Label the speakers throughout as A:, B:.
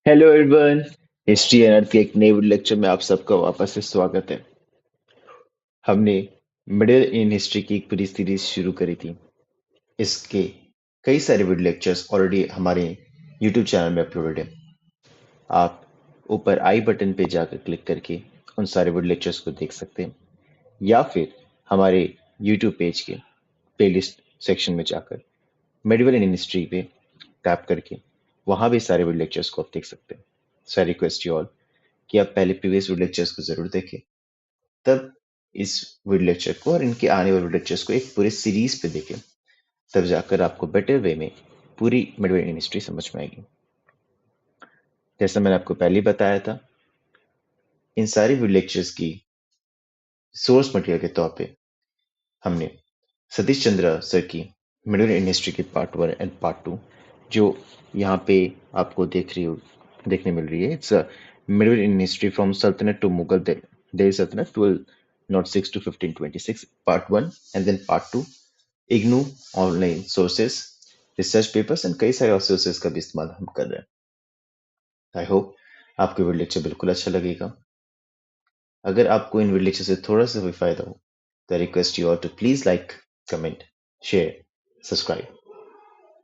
A: Hello everyone. History and earth के एक नए लेक्चर में आप सबका वापस से स्वागत है। हमने मिडिल इन हिस्ट्री की एक पूरी सीरीज शुरू करी थी। इसके कई सारे वीडियो लेक्चर्स ऑलरेडी हमारे यूट्यूब चैनल में अपलोडेड है। आप ऊपर आई बटन पे जाकर क्लिक करके उन सारे वीडियो लेक्चर्स को देख सकते हैं, या फिर हमारे यूट्यूब पेज के प्लेलिस्ट सेक्शन में जाकर मिडिवल इन हिस्ट्री पे टैप करके वहां भी सारे वीडियो लेक्चर्स को आप देख सकते हैं। सो आई रिक्वेस्ट यू ऑल कि आप पहले प्रीवियस वीडियो लेक्चर्स को जरूर देखें, तब इस वीडियो लेक्चर को और इनके आने वाले वीडियो लेक्चर्स को एक पूरे सीरीज पे देखें। तब जाकर आपको बेटर वे में पूरी मिडवे इंडियन हिस्ट्री समझ में आएगी। जैसा मैंने आपको पहले ही बताया था, इन सारी वीडियो लेक्चर्स की सोर्स मटेरियल के तौर पे हमने सतीश चंद्र सर की मिडवे इंडियन हिस्ट्री की पार्ट 1 एंड पार्ट 2, जो यहाँ पे आपको देखने मिल रही है। It's midway Indian history from sultanate to Mughal Delhi sultanate 1206 to 1526, part 1, and then part 2 IGNOU online sources, research papers and कई सारे और सोर्सेस का भी इस्तेमाल हम कर रहे हैं। आई होप आपको वीडियो लेक्चर बिल्कुल अच्छा लगेगा। अगर आपको इन वीडियो लेक्चर से थोड़ा सा भी फायदा हो तो I request you all to please like, comment, share, subscribe.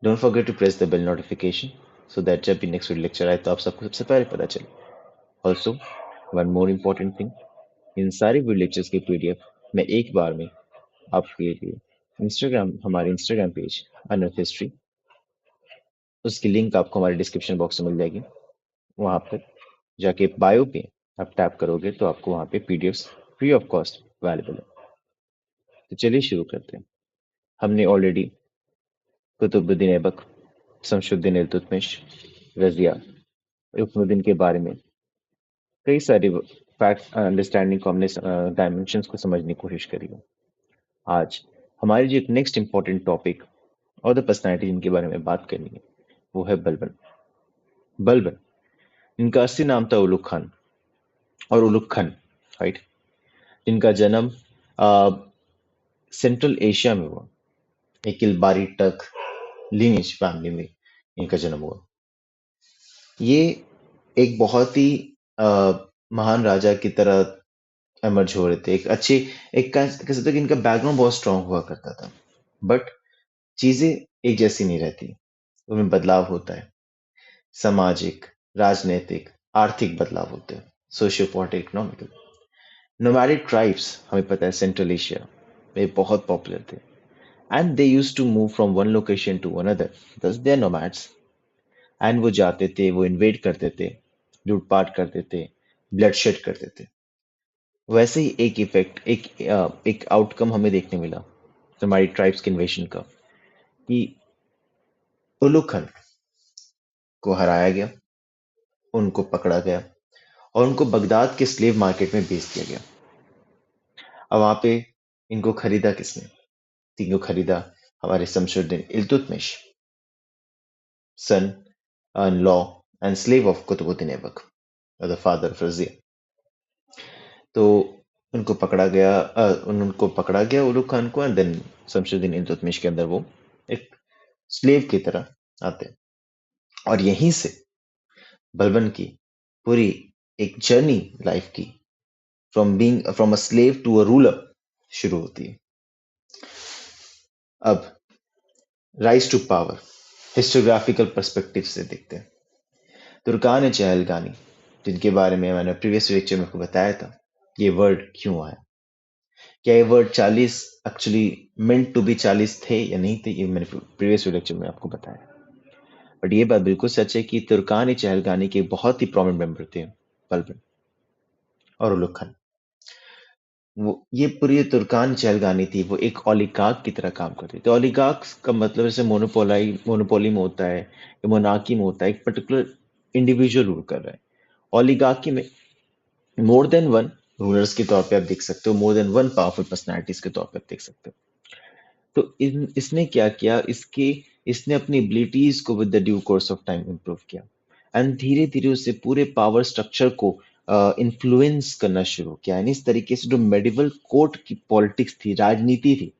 A: Don't forget to press the bell notification so that जब भी नेक्स्ट वीडियो लेक्चर आए तो आप सबको सबसे पहले पता चले। Also, one more important thing, इन सारे वीडियो लेक्चर्स के पीडीएफ मैं एक बार में आपके लिए हमारे इंस्टाग्राम पेज अनर्थ हिस्ट्री, उसकी लिंक आपको हमारे डिस्क्रिप्शन बॉक्स में मिल जाएगी। वहां पर जाके बायो पे आप टैप करोगे तो आपको वहां पे PDFs free of cost available है। तो चलिए शुरू करते हैं। हमने ऑलरेडी कुतुबुद्दीन ऐबक, शमसुद्दीन इल्तुतमिश, रजिया, रुकनुद्दीन के बारे में कई सारे फैक्ट्स अंडरस्टैंडिंग को हमने डायमेंशंस को समझने की कोशिश करी है। आज हमारी जो एक नेक्स्ट इंपॉर्टेंट टॉपिक और द पर्सनैलिटी जिनके बारे में बात करनी है वो है बलबन। बलबन, इनका असली नाम था उलुग खान और उलुग खान, राइट। इनका जन्म सेंट्रल एशिया में हुआ। एक किलबारी टक लीनियज फैमिली में इनका जन्म हुआ। ये एक बहुत ही अ, महान राजा की तरह एमर्ज हो रहे थे। एक अच्छे, एक कह सकते हैं कि इनका बैकग्राउंड बहुत स्ट्रांग हुआ करता था। बट चीजें एक जैसी नहीं रहती, उनमें बदलाव होता है। सामाजिक, राजनीतिक, आर्थिक बदलाव होते हैं, socio political, economical. Nomadic tribes, हमें पता है सेंट्रल एशिया में बहुत पॉपुलर थे, and they used to move from one location to another, thus they are nomads. And वो जाते थे, वो इन्वेड करते थे, लूटपाट करते थे, ब्लडशेड करते थे। वैसे ही एक इफेक्ट, एक आउटकम हमें देखने मिला हमारी ट्राइब्स के इन्वेशन का, कि उलुखन को हराया गया, उनको पकड़ा गया और उनको बगदाद के स्लेव मार्केट में बेच दिया गया। अब वहां पे इनको खरीदा किसने? तो इनको खरीदा हमारे शमशुद्दीन इल्तुतमिश, सन and law and slave of Qutubuddin Aibak, the father of Razia। तो उनको पकड़ा गया उलुग खान को, एंड देन शमशुद्दीन इल्तुतमिश के अंदर वो एक स्लेव की तरह आते हैं। और यहीं से बलबन की पूरी एक जर्नी लाइफ की, from a slave to a ruler शुरू होती है। अब rise to power historiographical perspective से देखते हैं। तुर्कान चहलगानी, जिनके बारे में मैंने प्रीवियस लेक्चर में आपको बताया था, ये वर्ड क्यों आया, क्या ये word 40 actually meant to be 40 थे या नहीं थे, ये मैंने प्रीवियस लेक्चर में आपको बताया। बट ये बात बिल्कुल सच है कि तुर्कान चहलगानी के बहुत ही प्रोमिनेंट मेंबर थे बलबन और उलुग खान। वो ये पूरी तुर्कान चहलगानी थी, वो एक ओलिगार्क की तरह काम करती थी। ओलिगार्क का मतलब जैसे मोनोपोली में होता है या मोनार्की में होता है, एक पर्टिकुलर इंडिविजुअल रूल कर रहा है। ओलिगार्की में मोर देन वन रूलर्स के तौर पे आप देख सकते हो, more than one powerful personalities के तौर पे आप देख सकते हो। तो इसने क्या किया, इसने अपनी एबिलिटीज को with the due course of time improve किया, एंड धीरे धीरे उससे पूरे पावर स्ट्रक्चर को इन्फ्लुएंस करना शुरू किया। यानी इस तरीके से जो मेडिवल कोर्ट की पॉलिटिक्स थी, राजनीति थी,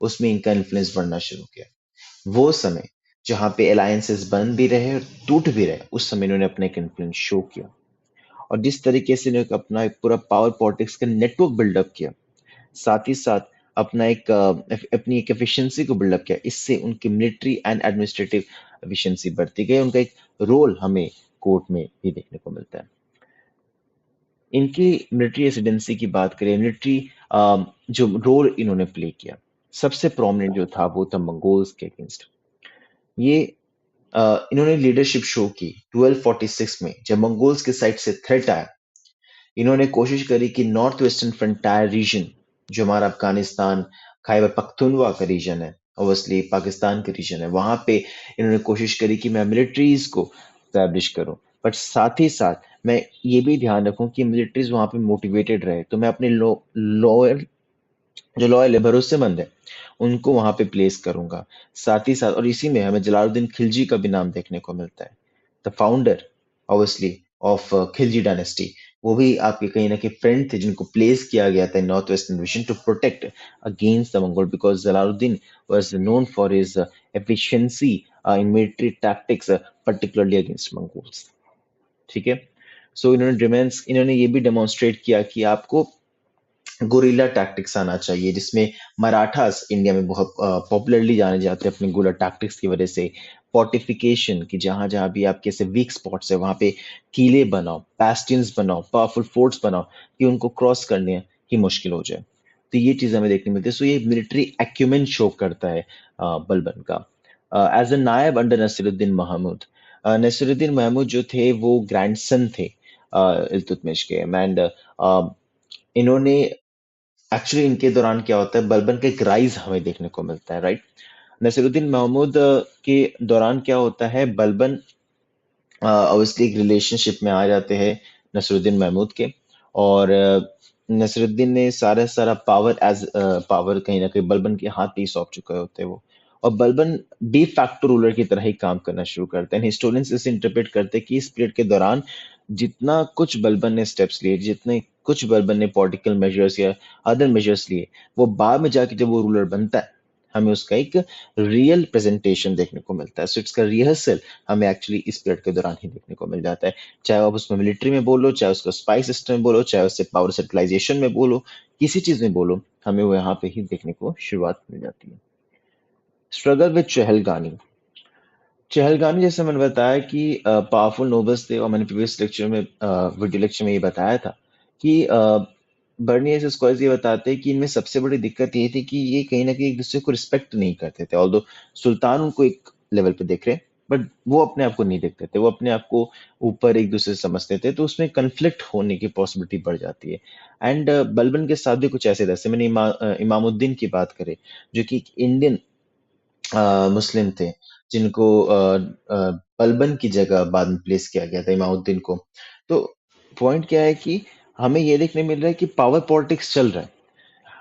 A: उसमें इनका इन्फ्लुएंस बढ़ना शुरू किया। वो समय जहां पे अलायंसेस बन भी रहे और टूट भी रहे, उस समय इन्होंने अपना एक इन्फ्लुएंस शो किया। और जिस तरीके से इन्होंने अपना एक पूरा पावर पॉलिटिक्स का नेटवर्क बिल्डअप किया, साथ ही साथ अपना एक अपनी एक एफिशिएंसी को बिल्डअप किया, इससे उनकी मिलिट्री एंड एडमिनिस्ट्रेटिव एफिशिएंसी बढ़ती गई। उनका एक रोल हमें कोर्ट में भी देखने को मिलता है। इनकी मिलिट्री रेसिडेंसी की बात करें, मिलिट्री जो रोल इन्होंने प्ले किया, सबसे प्रोमिनेंट जो था वो था मंगोल्स के अगेंस्ट। ये इन्होंने लीडरशिप शो की 1246 में, जब मंगोल्स के साइड से थ्रेट आया। इन्होंने कोशिश करी कि नॉर्थ वेस्टर्न फ्रंटायर रीजन, जो हमारा अफगानिस्तान, खैबर पख्तूनवा का रीजन है, ओबियसली पाकिस्तान का रीजन है, वहां पे इन्होंने कोशिश करी कि मैं मिलिट्रीज को स्टैब्लिश करूं, बट साथ ही साथ मैं ये भी ध्यान रखूं कि मिलिट्रीज वहां पे मोटिवेटेड रहे, तो मैं अपने लोअर जो लॉयल है, भरोसेमंद है, उनको वहां पे प्लेस करूंगा। साथ ही साथ, और इसी में हमें जलालुद्दीन खिलजी का भी नाम देखने को मिलता है, the founder obviously of Khilji dynasty. वो भी आपके कहीं ना कहीं फ्रेंड थे, जिनको प्लेस किया गया था north western division to protect against the Mongol, because Jalaluddin was known for his efficiency in military tactics, particularly against Mongols। ठीक है। सो इन्होंने ये भी डेमोन्स्ट्रेट किया कि आपको गुरिल्ला टैक्टिक्स आना चाहिए, जिसमें मराठास इंडिया में बहुत पॉपुलरली जाने जाते हैं अपने गुरिल्ला टैक्टिक्स की वजह से। फोर्टिफिकेशन की जहां जहां भी आपके ऐसे वीक स्पॉट्स है, वहां पे किले बनाओ, बैस्टियंस बनाओ, पावरफुल फोर्ट्स बनाओ, कि उनको क्रॉस करने ही मुश्किल हो जाए। तो ये चीज हमें देखने मिलती है। सो ये मिलिट्री एक्यूमेन शो करता है बलबन का। एज अ नायब अंडर नसीरुद्दीन महमूद, नसीरुद्दीन महमूद जो थे वो ग्रैंडसन थे इल्तुतमिश के। एंड इन्होंने एक्चुअली इनके दौरान क्या होता है, बलबन का एक राइज हमें देखने को मिलता है, राइट। नसीरुद्दीन महमूद के दौरान क्या होता है, बलबन ऑब्वियसली एक रिलेशनशिप में आ जाते हैं नसरुद्दीन महमूद के। और नसरुद्दीन ने सारा सारा पावर एज पावर कहीं ना कहीं बलबन के हाथ पे ही सौंप चुके होते हैं वो। और बलबन डी फैक्टो रूलर की तरह ही काम करना शुरू करते हैं। हिस्टोरियंस इसे इंटरप्रेट करते हैं कि इस पीरियड के दौरान जितना कुछ बलबन ने स्टेप्स लिए, जितने कुछ बलबन ने पॉलिटिकल मेजर्स या अदर मेजर्स लिए, वो बाद में जाके जब वो रूलर बनता है, हमें उसका एक रियल प्रेजेंटेशन देखने को मिलता है। सो इसका रिहर्सल हमें एक्चुअली इस पीरियड के दौरान ही देखने को मिल जाता है। चाहे आप उसमें मिलिट्री में बोलो, चाहे उसको स्पाई सिस्टम में बोलो, चाहे उससे पावर सेंट्रलाइजेशन में बोलो, किसी चीज में बोलो, हमें वो यहाँ पे ही देखने को शुरुआत मिल जाती है। स्ट्रगल विद चहलगानी। चहलगामी, जैसे मैंने बताया कि पावरफुल नोबल्स थे, और मैंने प्रीवियस लेक्चर में वीडियो लेक्चर में ये बताया था कि बर्नियस स्कॉलर्स ये बताते हैं कि इनमें सबसे बड़ी दिक्कत ये थी कि ये कहीं ना कहीं एक दूसरे को रिस्पेक्ट नहीं करते थे। ऑल्दो सुल्तान उनको एक लेवल पे देख रहे, बट वो अपने आप को नहीं देखते थे, वो अपने आप को ऊपर एक दूसरे से समझते थे, तो उसमें कन्फ्लिक्ट होने की पॉसिबिलिटी बढ़ जाती है। एंड बलबन के साथ भी कुछ ऐसे थे, जैसे मैंने इमामुद्दीन की बात करें, जो कि इंडियन मुस्लिम थे, जिनको बलबन की जगह बाद में प्लेस किया गया था, इमामुद्दीन को। तो पॉइंट क्या है कि हमें ये देखने मिल रहा है कि पावर पॉलिटिक्स चल रहा है।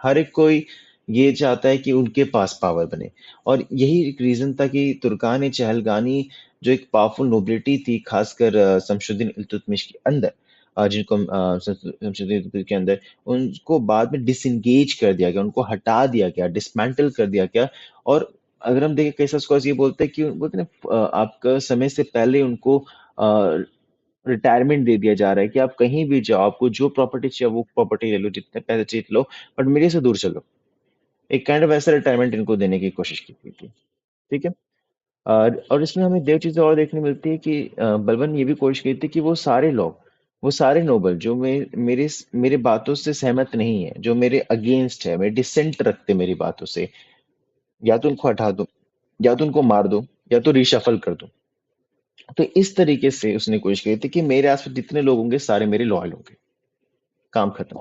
A: हर एक कोई ये चाहता है कि उनके पास पावर बने। और यही एक रीजन था कि तुर्कान चहलगानी, जो एक पावरफुल नोबिलिटी थी, खासकर शमशुद्दीन इल्तुतमिश के अंदर, जिनको शमशुद्दीन इल्तुतमिश के अंदर, उनको बाद में डिसंगेज कर दिया गया, उनको हटा दिया गया, डिसमेंटल कर दिया गया। और अगर हम देखें, कई सारे स्कॉलर्स ये बोलते हैं कि बोलते हैं ना, आपका समय से पहले उनको रिटायरमेंट दे दिया जा रहा है, कि आप कहीं भी जाओ, आपको जो प्रॉपर्टी चाहिए वो प्रॉपर्टी ले लो, जितने पैसे चाहिए लो, बट मेरे से दूर चलो। एक काइंड ऑफ ऐसा रिटायरमेंट इनको देने की कोशिश की गई थी। ठीक है। और इसमें हमें दो चीजें और देखने मिलती है कि बलबन ये भी कोशिश की थी कि वो सारे लोग, वो सारे नोबल जो मेरे बातों से सहमत नहीं है, जो मेरे अगेंस्ट है, मेरे डिसेंट रखते मेरी बातों से, या तो उनको हटा दो, या तो उनको मार दो, या तो रिशफल कर दो। तो इस तरीके से उसने कोशिश की थी कि मेरे आसपास जितने लोग होंगे सारे मेरे लॉयल होंगे, काम खत्म।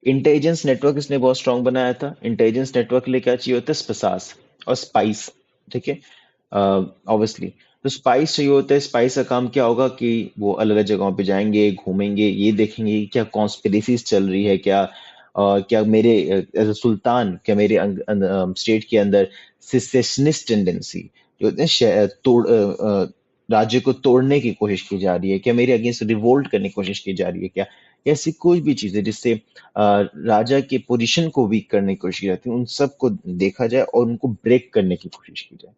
A: इंटेलिजेंस नेटवर्क इसने बहुत स्ट्रांग बनाया था। इंटेलिजेंस नेटवर्क के लिए क्या चाहिए होता है, स्पसास और स्पाइस। ठीक है। ऑब्वियसली, तो स्पाइस चाहिए होता है। स्पाइस का काम क्या होगा कि वो अलग अलग जगहों पे जाएंगे, घूमेंगे, ये देखेंगे कि क्या कॉन्स्पिरेसीज चल रही है, क्या क्या मेरे एज अ सुल्तान, क्या मेरे स्टेट के अंदर सिसेशनिस्ट टेंडेंसी जो होते हैं, राज्य को तोड़ने की कोशिश की जा रही है क्या, मेरे अगेंस्ट रिवोल्ट करने की कोशिश की जा रही है क्या, ऐसी कोई भी चीजें जिससे राजा के पोजीशन को वीक करने की कोशिश की जाती है, उन सबको देखा जाए और उनको ब्रेक करने की कोशिश की जाए।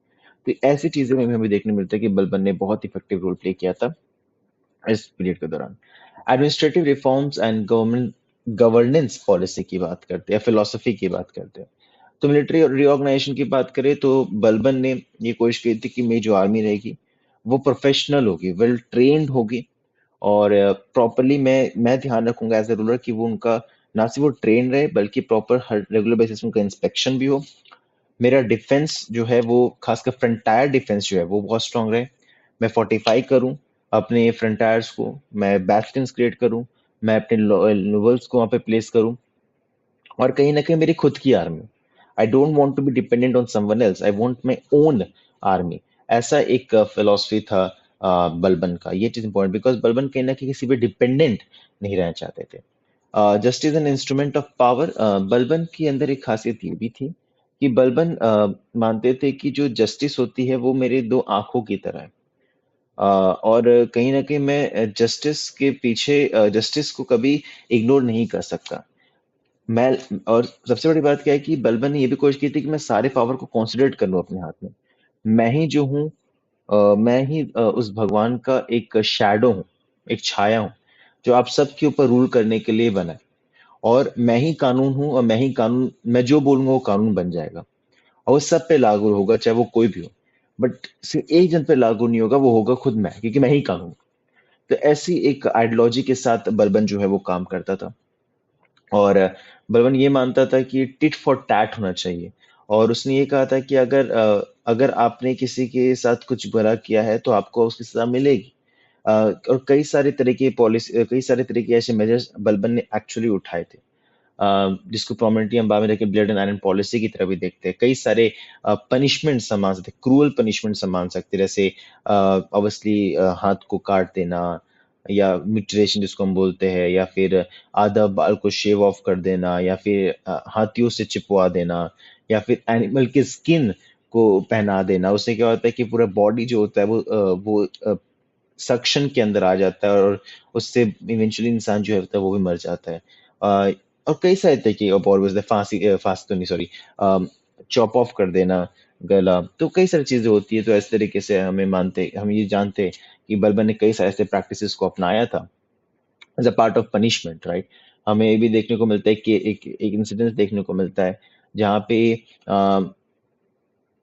A: तो ऐसी चीजें में हमें देखने मिलता है कि बलबन ने बहुत इफेक्टिव रोल प्ले किया था इस पीरियड के दौरान। Administrative reforms and government governance policy की बात करते हैं, फिलोसफी की बात करते हैं। तो मिलिट्री रिऑर्गेनाइजेशन की बात करें तो बलबन ने ये कोशिश की थी कि मेरी जो आर्मी रहेगी वो प्रोफेशनल होगी, वेल ट्रेन्ड होगी, और प्रॉपरली मैं ध्यान रखूंगा एज ए रूलर कि वो उनका ना सिर्फ वो ट्रेन रहे बल्कि प्रॉपर हर रेगुलर बेसिस उनका इंस्पेक्शन भी हो। मेरा डिफेंस जो है वो खासकर फ्रंटायर डिफेंस जो है वो बहुत स्ट्रांग रहे। मैं फोर्टिफाई करूं अपने फ्रंटायर्स को, मैं बैस्टियंस क्रिएट करूं, मैं अपने नोवल्स को वहां पे प्लेस करूं, और कहीं ना कहीं मेरी खुद की army. I don't want to be dependent on someone else, I want my own army. ऐसा एक फिलोसफी था बलबन का। ये चीज इंपॉर्टेंट बिकॉज बलबन कहीं ना कहीं किसी पे डिपेंडेंट नहीं रहना चाहते थे। Justice an instrument of power, Balban के अंदर एक खासियत ये भी थी कि बलबन मानते थे कि जो जस्टिस होती है वो मेरे दो आंखों की तरह है। और कहीं ना कहीं मैं जस्टिस के पीछे जस्टिस को कभी इग्नोर नहीं कर सकता। मैं और सबसे बड़ी बात क्या है कि बलबन ने ये भी कोशिश की थी कि मैं सारे पावर को कॉन्सेंट्रेट कर लूं अपने हाथ में। मैं ही जो हूँ, मैं ही उस भगवान का एक शैडो हूँ, एक छाया हूँ, जो आप सबके ऊपर रूल करने के लिए बना है। और मैं ही कानून हूँ, और मैं ही कानून, मैं जो बोलूंगा वो कानून बन जाएगा, और वो सब पे लागू होगा चाहे वो कोई भी हो। बट सिर्फ एक जन पे लागू नहीं होगा, वो होगा खुद मैं, क्योंकि मैं ही कानून हूं। तो ऐसी एक आइडियोलॉजी के साथ बलबन जो है वो काम करता था। और बलबन ये मानता था कि टिट फॉर टैट होना चाहिए। और उसने ये कहा था कि अगर आपने किसी के साथ कुछ बुरा किया है तो आपको उसकी सजा मिलेगी। और कई सारे तरह की पॉलिसी, कई सारे तरह के ऐसे मेजर्स बलबन ने एक्चुअली उठाए थे, जिसको प्रोमिनेंटली हम बाद में रखे ब्लड एंड आयरन पॉलिसी की तरह भी देखते हैं। कई सारे पनिशमेंट हम मान सकते, क्रूअल पनिशमेंट हम मान सकते, जैसे ऑब्वियसली हाथ को काट देना, या म्यूटिलेशन जिसको हम बोलते हैं, या फिर आधा बाल को शेव ऑफ कर देना, या फिर हाथियों से चिपवा देना, या फिर एनिमल की स्किन को पहना देना। उससे क्या होता है कि पूरा बॉडी जो होता है वो सक्शन के अंदर आ जाता है, और उससे इवेंचुअली इंसान जो है वो भी मर जाता है। अ, और कई सारे तरीके ऑफ और फांसी तो नहीं, सॉरी, चॉप ऑफ कर देना गला। तो कई सारी चीजें होती है। तो इस तरीके से हम ये जानते कि बलबन ने कई सारे ऐसे प्रैक्टिसेस को अपनाया था as a part of punishment, right. हमें ये भी देखने को मिलता है कि एक इंसिडेंस देखने को मिलता है जहाँ पे अ,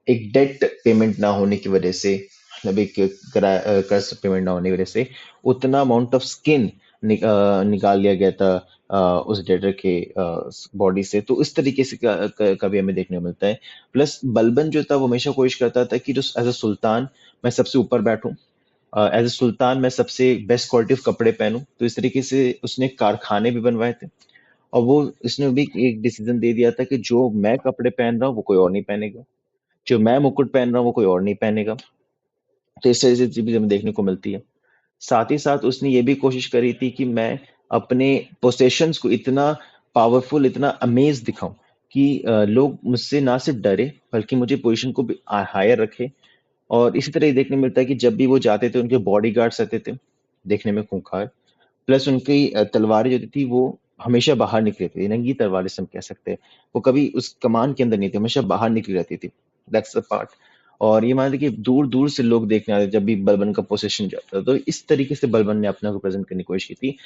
A: एक डेट पेमेंट ना होने की वजह से, मतलब एक कर्ज पेमेंट ना होने की वजह से उतना अमाउंट ऑफ स्किन निकाल लिया गया था उस डेटर के बॉडी से। तो इस तरीके से का भी हमें देखने को मिलता है। प्लस बलबन जो था वो हमेशा कोशिश करता था कि जो एज अ सुल्तान मैं सबसे ऊपर बैठूं, एज अ सुल्तान मैं सबसे बेस्ट क्वालिटी ऑफ कपड़े पहनूं। तो इस तरीके से उसने कारखाने भी बनवाए थे। और वो इसने भी एक डिसीजन दे दिया था कि जो मैं कपड़े पहन रहा हूँ वो कोई और नहीं पहनेगा, जो मैं मुकुट पहन रहा हूँ वो कोई और नहीं पहनेगा। तो इस तरह से चीजें हमें देखने को मिलती है। साथ ही साथ उसने ये भी कोशिश करी थी कि मैं अपने पोसेशंस को इतना पावरफुल, इतना अमेज दिखाऊं कि लोग मुझसे ना सिर्फ डरे बल्कि मुझे पोजीशन को भी हायर रखे। और इसी तरह ये देखने मिलता है कि जब भी वो जाते थे उनके बॉडी गार्ड्स रहते थे देखने में खूंखार, प्लस उनकी तलवारें जो थी वो हमेशा बाहर निकली थी, नंगी तलवारें से हम कह सकते हैं। वो कभी उस कमान के अंदर नहीं थी, हमेशा बाहर निकली रहती थी। That's the part. और ये मान लीजिए कि दूर दूर से लोग देखने आते जब भी बलबन का पोजीशन जाता था। तो इस तरीके से बलबन ने अपने को प्रेजेंट करने की कोशिश की थी।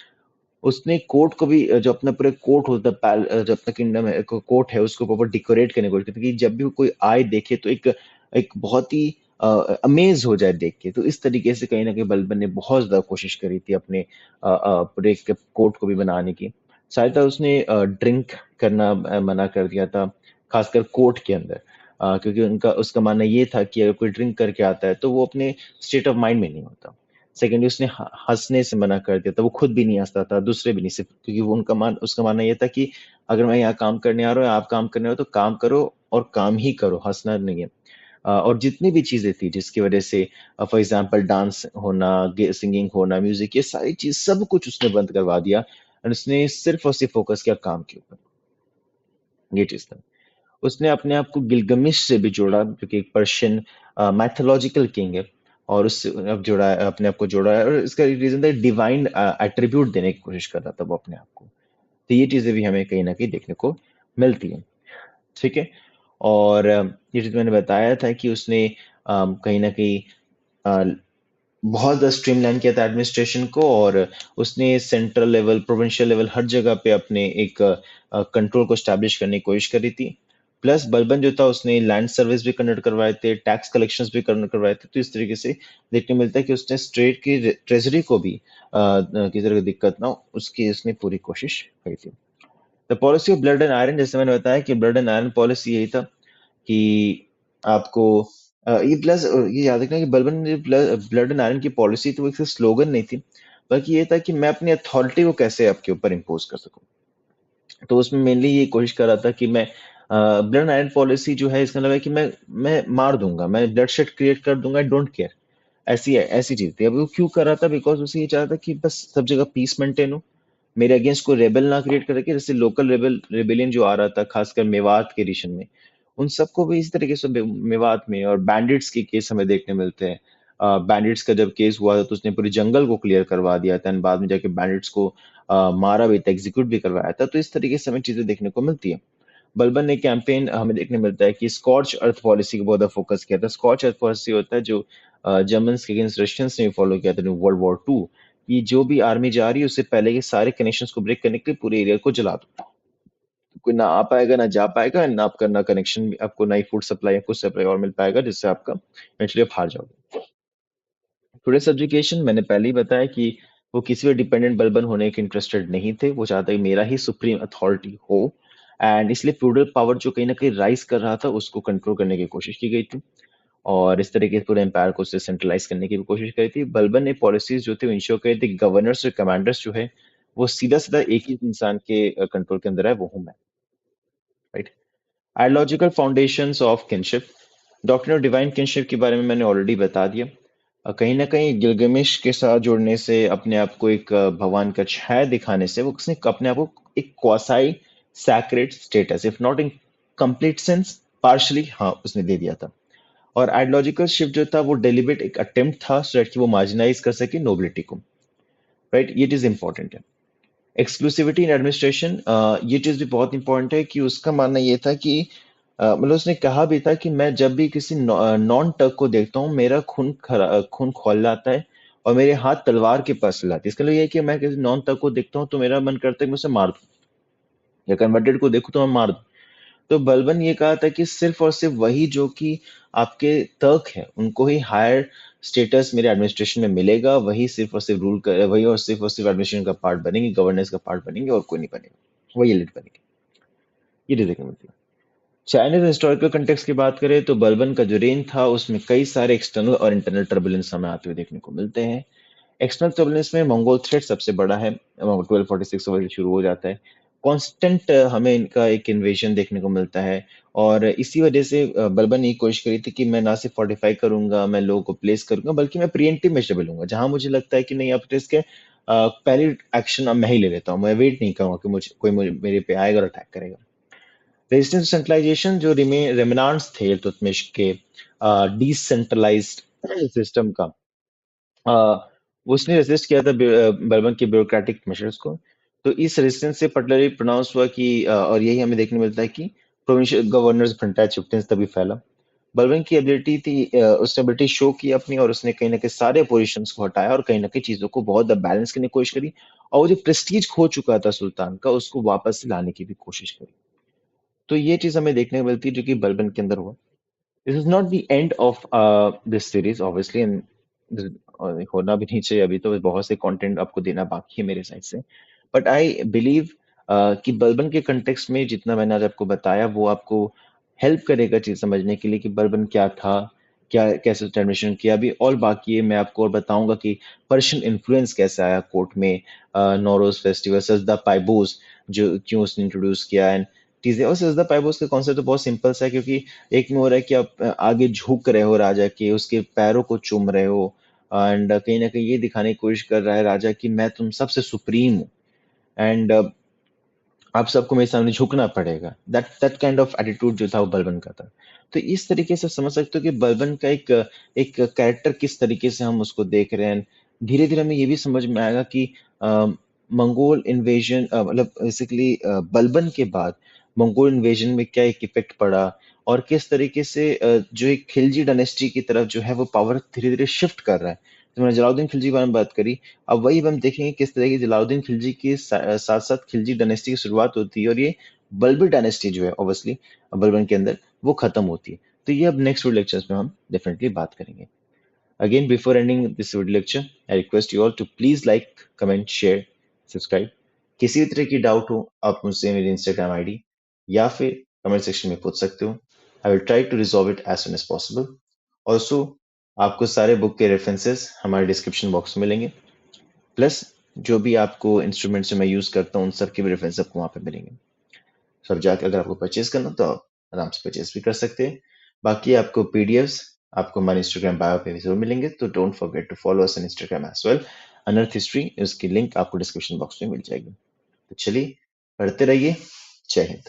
A: उसने कोर्ट को भी जो अपना पूरे कोर्ट होता है, जो अपना किंगडम है, कोर्ट है, उसको प्रॉपर डेकोरेट करने की कोशिश की थी कि जब भी कोई आए देखे तो एक एक बहुत ही अमेज हो जाए देख के। तो इस तरीके से कहीं ना कहीं बलबन ने बहुत ज्यादा कोशिश करी थी अपने पूरे कोर्ट को भी बनाने की। शायद उसने ड्रिंक करना मना कर दिया था, खासकर कोर्ट के अंदर। क्योंकि उनका उसका मानना ये था कि अगर कोई ड्रिंक करके आता है तो वो अपने स्टेट ऑफ माइंड में नहीं होता। सेकेंडली उसने हंसने से मना कर दिया था। वो खुद भी नहीं हंसता था, दूसरे भी नहीं, सिर्फ क्योंकि वो उसका मानना ये था कि अगर मैं यहाँ काम करने आ रहा हूँ, आप काम करने हो तो काम करो, और काम ही करो, हंसना नहीं है। और जितनी भी चीजें थी जिसकी वजह से फॉर एग्जाम्पल डांस होना, सिंगिंग होना, म्यूजिक, ये सारी चीज सब कुछ उसने बंद करवा दिया। और उसने सिर्फ और सिर्फ फोकस किया काम के ऊपर। ये चीज था। उसने अपने आप को गिलगमिश से भी जोड़ा, जो कि एक पर्शियन मैथोलॉजिकल किंग है। और उससे अब जोड़ा है, अपने आप को जोड़ा है, और इसका रीजन था डिवाइन एट्रीब्यूट देने की कोशिश कर रहा था वो अपने आप को। तो ये चीजें भी हमें कहीं ना कहीं देखने को मिलती है। ठीक है। और ये जो मैंने बताया था कि उसने कहीं न कहीं अ, बहुत ज़्यादा स्ट्रीमलाइन किया था एडमिनिस्ट्रेशन को, और उसने सेंट्रल लेवल, प्रोविंशियल लेवल हर जगह पे अपने एक कंट्रोल को एस्टैब्लिश करने की कोशिश करी थी। प्लस बलबन जो था उसने लैंड सर्वेस भी कंडक्ट करवाए थे, टैक्स कलेक्शंस भी कंडक्ट करवाए थे। तो इस तरीके से देखने मिलता है कि उसने स्टेट की ट्रेजरी को भी किसी तरह की दिक्कत ना हो उसकी उसने पूरी कोशिश करी थी। The policy of blood and iron, जैसे मैंने बताया कि ब्लड एंड आयरन पॉलिसी यही था कि आपको ये प्लस ये याद रखना कि बलबन ने ब्लड एंड आयरन की पॉलिसी तो एक स्लोगन नहीं थी, बल्कि ये था कि मैं अपनी अथॉरिटी को कैसे आपके ऊपर इम्पोज कर सकूं। तो उसमें मेनली ये कोशिश कर रहा था कि मैं ब्लड एंड आयरन पॉलिसी जो है, इसका मतलब है कि मैं मार दूंगा, मैं ब्लड शेड क्रिएट कर दूंगा, आई डोंट केयर। ऐसी है, ऐसी चीज थी। अब वो क्यों कर रहा था? बिकॉज उसे ये चाहता था कि बस सब जगह पीस मेंटेन हो, मेरे अगेंस्ट कोई रेबल ना क्रिएट करे, कि जैसे लोकल रेबेलियन जो आ रहा था खासकर मेवात के रीजन में, उन सबको भी इस तरीके से मेवात में। और बैंडिट्स के केस हमें देखने मिलते हैं। बैंडिट्स का जब केस हुआ था तो उसने पूरी जंगल को क्लियर करवा दिया था, एंड बाद में जाके बैंडिट्स को मारा भी था, एग्जीक्यूट भी करवाया था। तो इस तरीके से हमें चीजें देखने को मिलती है। बलबन ने कैंपेन हमें देखने मिलता है कि स्कॉच अर्थ पॉलिसी को बहुत फोकस किया था। स्कॉच अर्थ पॉलिसी होता है जो जर्मन्स के अगेंस्ट रशियंस ने फॉलो किया था वर्ल्ड वॉर 2, कि जो भी आर्मी जा रही है उससे पहले के सारे कनेक्शंस को ब्रेक करने के लिए पूरे एरिया को जला दो। कोई ना आ पाएगा, ना जा पाएगा, ना आपका ना कनेक्शन, आपको ना ही फूड सप्लाई या कुछ सप्लाई और मिल पाएगा, जिससे आपका इवेंचुअली आप हार जाओगे। टुडे सब्जुकेशन, मैंने पहले ही बताया कि वो किसी भी डिपेंडेंट बलबन होने के इंटरेस्टेड नहीं थे। वो चाहते कि मेरा ही सुप्रीम अथॉरिटी हो, एंड इसलिए फ्यूडल पावर जो कहीं ना कहीं राइज कर रहा था उसको कंट्रोल करने की कोशिश की गई थी, और इस तरीके से पूरे एम्पायर को सेंट्रलाइज करने की भी कोशिश करी थी। बलबन ने पॉलिसीज जो थे वो इंश्योर करी थी गवर्नर्स और कमांडर्स जो है वो सीधा सीधा एक ही इंसान के कंट्रोल के अंदर है, वो हूं मैं। Right. Ideological foundations of kinship, doctrine of divine kinship के बारे में मैंने ऑलरेडी बता दिया। कहीं ना कहीं गिलगमिश के साथ जुड़ने से, अपने आप को एक भगवान का छाया दिखाने से, वो उसने अपने आप को एक quasi sacred status, if not in complete sense, partially हाँ उसने दे दिया था। और आइडियोलॉजिकल शिफ्ट जो था वो डेलिबरेट एक अटेम्प्ट था सो दैट कि वो मार्जिनाइज कर सके नोबिलिटी को। राइट, ये चीज इंपॉर्टेंट है। एक्सक्लूसिविटी इन एडमिनिस्ट्रेशन, ये चीज भी बहुत इंपॉर्टेंट है कि उसका मानना ये था कि मतलब उसने कहा भी था कि मैं जब भी किसी नॉन टर्क को देखता हूँ मेरा खून खौल जाता है और मेरे हाथ तलवार के पास चलाते हैं। इसका मतलब ये है कि मैं किसी नॉन टर्क को देखता हूँ तो मेरा मन करता है कि मैं उसे मार दूं, या कन्वर्टेड को देखूं तो मैं मार दूं। तो बलबन ये कहा था कि सिर्फ और सिर्फ वही जो कि आपके तर्क है उनको ही हायर स्टेटस मेरे एडमिनिस्ट्रेशन में मिलेगा, वही सिर्फ और सिर्फ रूल कर, वही और सिर्फ एडमिनिस्ट्रेशन का पार्ट बनेंगे, गवर्नेंस का पार्ट बनेंगे, और कोई नहीं बनेगा, वही एलिट बनेंगे। ये चीजें देखने मिलती है। चाइनीज हिस्टोरिकल कंटेक्स्ट की बात करें तो बलबन का जो रेन था उसमें कई सारे एक्सटर्नल और इंटरनल टर्बुलेंस हमें आते हुए देखने को मिलते हैं। एक्सटर्नल टर्बुलेंस में मंगोल थ्रेट सबसे बड़ा है, 1246 से शुरू हो जाता है। कांस्टेंट हमें इनका एक इन्वेजन देखने को मिलता है, और इसी वजह से बलबन ने ये कोशिश करी थी कि मैं ना सिर्फ फोर्टिफाई करूंगा, मैं लोगों को प्लेस करूंगा, बल्कि मैं प्रिएंटिव मेजर भी लूंगा। जहां मुझे लगता है कि नहीं अब रिस्क है, पहली एक्शन अब मैं ही ले लेता हूँ, मैं वेट नहीं करूंगा कि मुझे मेरे पे आएगा और अटैक करेगा। रेजिस्टेंस सेंट्रलाइजेशन, जो रेमिनांट्स थे इल्तुतमिश के डिसेंट्रलाइज्ड सिस्टम का, अ, उसने रेजिस्ट किया था बर्बन के ब्यूरोक्रेटिक मेजर्स को। तो इस रेजिस्टेंस से पर्टिकुलरली प्रोनाउंस हुआ कि और यही हमें देखने मिलता है कि प्रोविंशियल गवर्नर्स फ्रंटाइज शिफ्टेंस तभी फैला। बलबन की एबिलिटी थी, उसने एबिलिटी शो की अपनी, और उसने कहीं ना कहीं सारे पोजिशंस को हटाया और कहीं ना कहीं चीजों को बहुत बैलेंस करने की कोशिश करी, और वो जो प्रेस्टीज खो चुका था सुल्तान का उसको वापस लाने की भी कोशिश करी। तो ये चीज हमें देखने को मिलती है जो कि बलबन के अंदर हुआ। This is not the end of this series obviously, and होना भी नहीं चाहिए, अभी तो बहुत से कंटेंट आपको देना बाकी है मेरे साइड से। बट आई बिलीव कि बलबन के कंटेक्स्ट में जितना मैंने आज आपको बताया वो आपको हेल्प करेगा चीज समझने के लिए कि बलबन क्या था, क्या कैसे ट्रांसमिशन किया अभी, और बाकी है मैं आपको और बताऊंगा कि पर्शियन इन्फ्लुएंस कैसे आया कोर्ट में, नौरोज फेस्टिवल, सजदा पाइबोस जो क्यों उसने इंट्रोड्यूस किया, एंड चीजें। और सजदा पाइबोस का कॉन्सेप्ट तो बहुत सिंपल सा है, क्योंकि एक में हो रहा है कि आप आगे झुक रहे हो राजा के, उसके पैरों को चूम रहे हो, एंड कहीं ना कहीं ये दिखाने की कोशिश कर रहा है राजा कि मैं तुम सबसे सुप्रीम हूँ, एंड आप सबको मेरे सामने झुकना पड़ेगा। That that kind of attitude जो था वो बलबन का था। तो इस तरीके से समझ सकते हो कि बलबन का एक एक कैरेक्टर किस तरीके से हम उसको देख रहे हैं। धीरे धीरे हमें ये भी समझ में आएगा कि मंगोल इन्वेजन, मतलब बेसिकली बलबन के बाद मंगोल इन्वेजन में क्या एक इफेक्ट पड़ा, और किस तरीके से जो एक खिलजी डायनेस्टी की तरफ जो है वो पावर धीरे-धीरे शिफ्ट कर रहा है। तो मैंने जलालुद्दीन खिलजी के बारे में बात करी, अब वही हम देखेंगे किस तरह की जलालुद्दीन खिलजी के साथ-साथ खिलजी डायनेस्टी की शुरुआत होती है और ये बल्बी डायनेस्टी जो है ऑब्वियसली बलबन के अंदर वो खत्म होती है। तो ये अब नेक्स्ट वीडियो लेक्चर्स में हम डेफिनेटली बात करेंगे। Again, before ending this video lecture, I request you all to please like, comment, share, subscribe. किसी भी तरह की डाउट हो आप मुझसे मेरी इंस्टाग्राम आईडी या फिर कमेंट सेक्शन में पूछ सकते हो। I will try to resolve it as soon as possible. Also आपको सारे बुक के रेफरेंसेस हमारे डिस्क्रिप्शन बॉक्स में मिलेंगे, प्लस जो भी आपको इंस्ट्रूमेंट से मैं यूज करता हूँ उन सब के भी रेफरेंस आपको वहाँ पे मिलेंगे। सब जाके अगर आपको परचेज करना तो आप आराम से परचेज भी कर सकते हैं। बाकी आपको पीडीएफ्स आपको हमारे इंस्टाग्राम बायो पे जरूर मिलेंगे, तो don't forget to follow us on Instagram as well. Unearth history, इसकी लिंक आपको डिस्क्रिप्शन बॉक्स में मिल जाएगी। तो चलिए पढ़ते रहिए। जय हिंद।